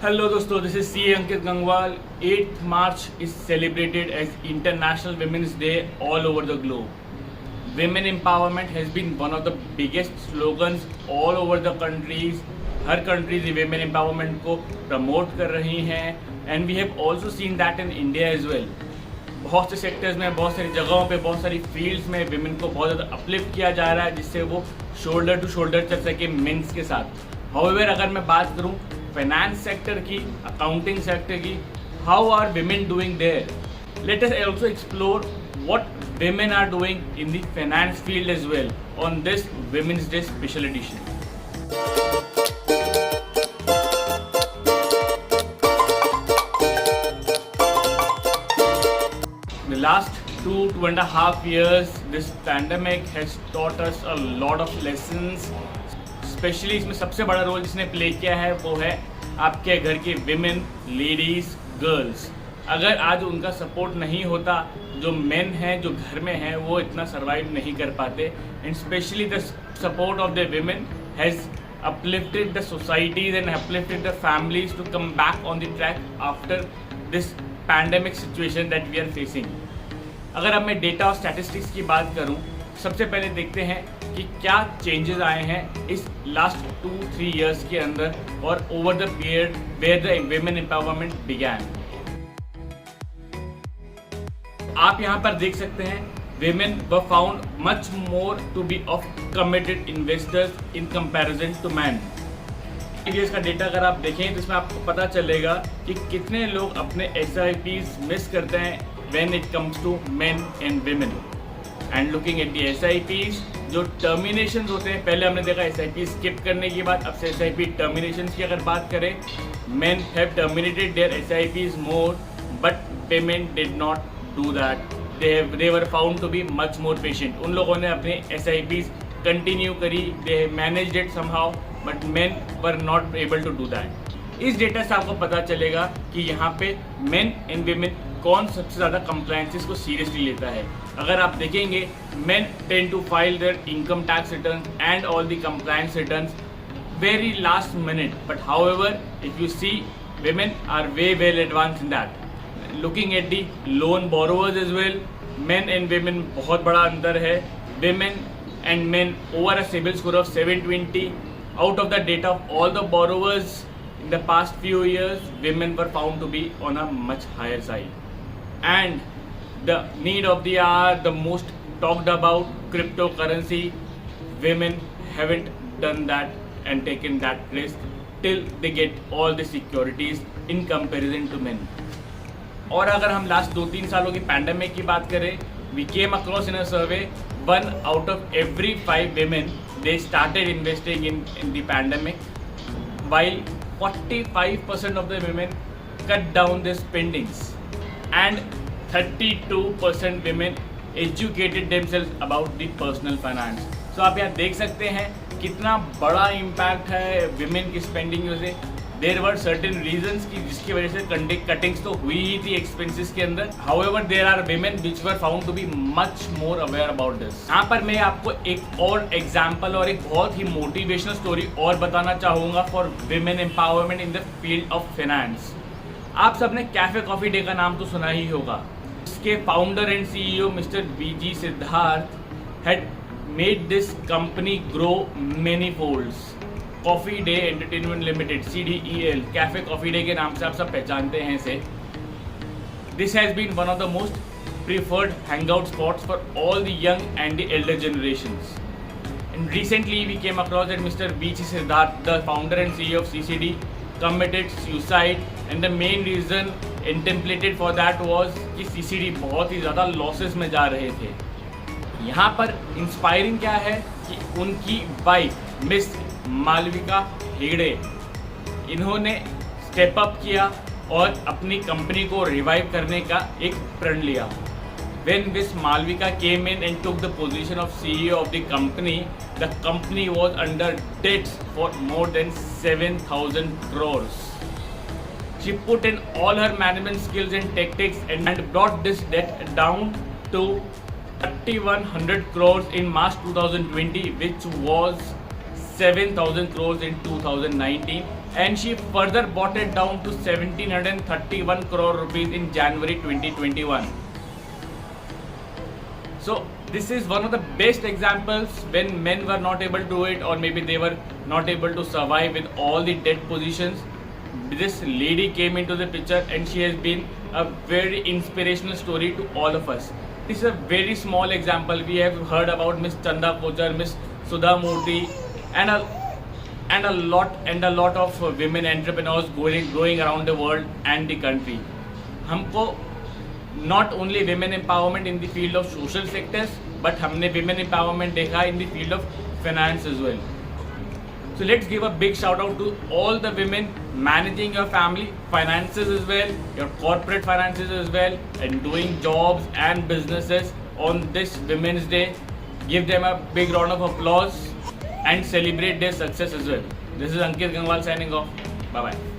Hello दोस्तों, this is C. Ankit Gangwal. 8th March is celebrated as International Women's Day all over the globe. Women empowerment has been one of the biggest slogans all over the countries. Her countries women empowerment को promote कर रही हैं and we have also seen that in India as well. बहुत से sectors में, बहुत सारी जगहों पे, बहुत सारी फील्ड्स में विमेन को बहुत ज़्यादा अपलिफ्ट किया जा रहा है जिससे वो शोल्डर टू शोल्डर चल सके मेंस के साथ. हाउएवर अगर मैं बात करूँ फाइनेंस सेक्टर की, अकाउंटिंग सेक्टर की, how are women doing there? Let us also explore what women are doing in the finance field as well on this women's day special edition. The last 2.5 years, this pandemic has taught us a lot of lessons. Specially इसमें सबसे बड़ा role जिसने play किया है वो है आपके घर के विमेन, लेडीज़, गर्ल्स. अगर आज उनका सपोर्ट नहीं होता, जो मेन हैं जो घर में हैं वो इतना सर्वाइव नहीं कर पाते. And specially the support of the women has uplifted the societies and uplifted the families to come back on the track after this pandemic situation that we are facing. अगर अब मैं डेटा और statistics की बात करूं, सबसे पहले देखते हैं कि क्या चेंजेस आए हैं इस लास्ट 2-3 इयर्स के अंदर और over the period where the women empowerment began. आप यहाँ पर देख सकते हैं women were found much more to be of committed investors in comparison to men. इसका डेटा अगर आप देखें तो इसमें आपको पता चलेगा कि कितने लोग अपने SIPs मिस करते हैं when it comes to men and women. And looking at the SIPs, जो टर्मिनेशंस होते हैं, पहले हमने देखा SIP स्किप करने की बात, अब से SIP टर्मिनेशंस की अगर बात करें, men have terminated their SIPs more, but women did not do that. They were found to be much more patient. उन लोगों ने अपने SIPs कंटिन्यू करी, they managed it somehow, but men were not able to do that. इस data से आपको पता चलेगा कि यहाँ पे men and women कौन सबसे ज़्यादा कंप्लायंसेस को सीरियसली लेता है. अगर आप देखेंगे men tend to file their income tax returns and all the compliance returns very last minute, but however if you see women are way well advanced in that. Looking at the loan borrowers as well, men and women बहुत बड़ा अंतर है. Women and men over a CIBIL score of 720. Out of the data of all the borrowers in the past few years, women were found to be on a much higher side. And the need of the hour, the most talked about cryptocurrency, women haven't done that and taken that risk till they get all the securities in comparison to men. और अगर हम last 2-3 सालों की pandemic की बात करें, we came across in a survey 1 out of every 5 women they started investing in the pandemic, while 45% of the women cut down their spendings and 32% women educated themselves about the personal finance. So आप यहाँ देख सकते हैं कितना बड़ा impact है women की spending से. देयर वर सर्टेन रीजंस की जिसकी वजह से कटिंग्स तो हुई ही थी एक्सपेंसेस के अंदर. However there are women which were found to be much more aware about this. यहाँ पर मैं आपको एक और एग्जाम्पल और एक बहुत ही मोटिवेशनल स्टोरी और बताना चाहूँगा for women empowerment in the field of finance. आप सबने कैफे कॉफी डे का नाम तो सुना ही होगा. इसके founder and CEO mister VG Siddhartha had made this company grow many folds. Coffee Day Entertainment Limited, CDEL, Cafe Coffee Day के नाम से आप सब पहचानते हैं इसे. This has been one of the most preferred hangout spots for all the young and the elder generations. And recently we came across that mister VG Siddhartha, the founder and CEO of CCD, committed suicide, and the main reason contemplated for that was कि CCD बहुत ही ज़्यादा losses में जा रहे थे. यहाँ पर inspiring क्या है कि उनकी वाइफ मिस मालविका हेगड़े, इन्होंने स्टेप अप किया और अपनी कंपनी को रिवाइव करने का एक प्रण लिया. When Miss Malvika came in and took the position of CEO of the company was under debts for more than 7,000 crores. She put in all her management skills and tactics and brought this debt down to 3,100 crores in March 2020, which was 7,000 crores in 2019. and she further brought it down to 1731 crore rupees in January 2021. So this is one of the best examples when men were not able to do it, or maybe they were not able to survive with all the debt positions. This lady came into the picture and she has been a very inspirational story to all of us. This is a very small example. We have heard about Miss Chanda Kochar, Miss Sudha Murthy, and a lot of women entrepreneurs going around the world and the country. हमको not only women empowerment in the field of social sectors, but हमने women empowerment देखा in the field of finance as well. So let's give a big shout out to all the women managing your family finances as well, your corporate finances as well, and doing jobs and businesses on this Women's Day. Give them a big round of applause and celebrate their success as well. This is Ankit Gangwal signing off. Bye bye.